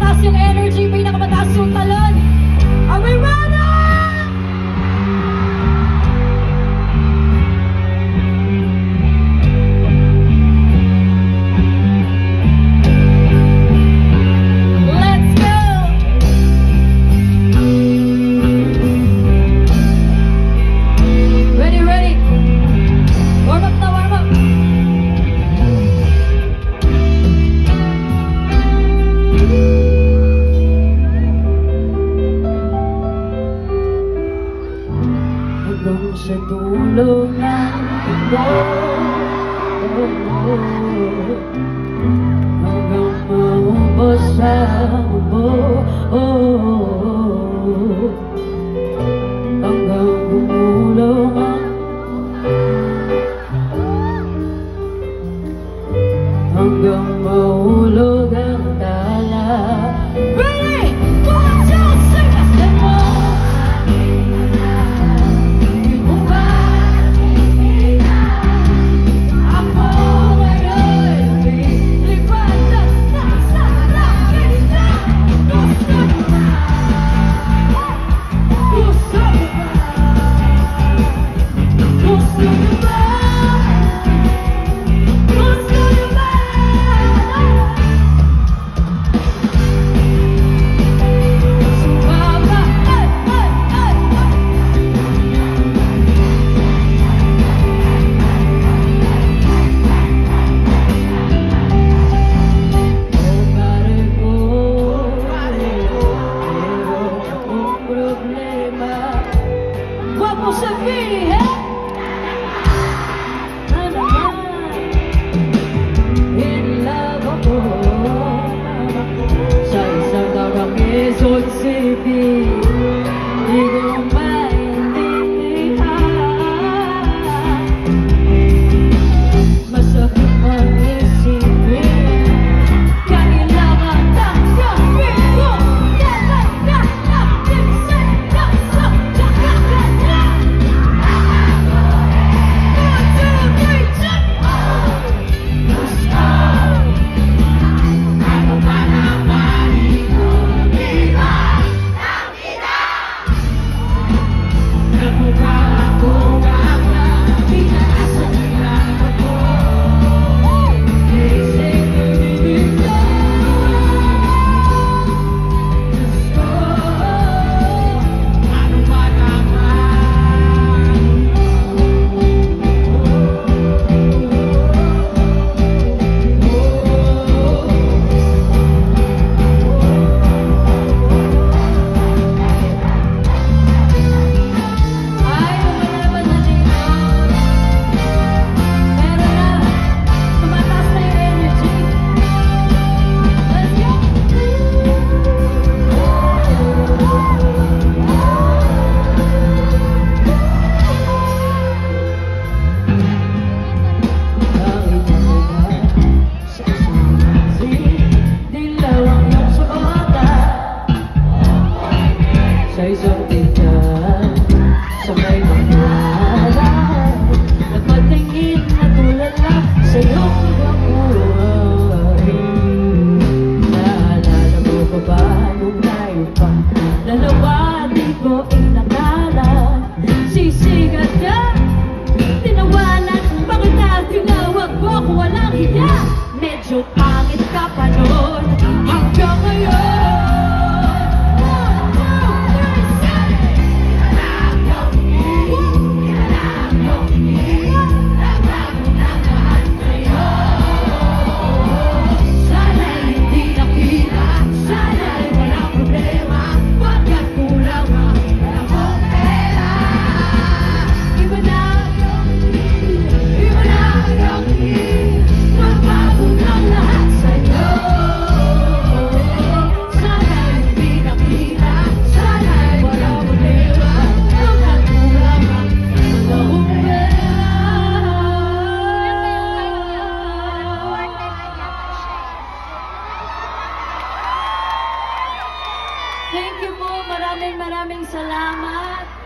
pinakamataas yung energy, pinakamataas yung talon. Are we ready? Hanggang sa dulo ng mundo, hanggang maubos ang buo, hanggang bumulong hanggang mahulog ang tala. Ready? 1, 2, 3, let's go! Quezon City, di ko maintindihan. Masakit man isipin, kailangan ng gawin ko. Kailan na natin seryoso, tsaka ka na. 1, 2, 3, jump! Let's go! Ano ba naman ito? Sa isang tingnan, sa may maglalaan, nagpatingin na tulala sa iyong buhay. Naalala mo pa ba nung tayo pa dalawa, di ko inakala sisigat ka, tinawanan, bakit na tinawag mo kung walang hiya? Medyo pangit ka pa noon, hanggang ngayon. Thank you po. Maraming salamat.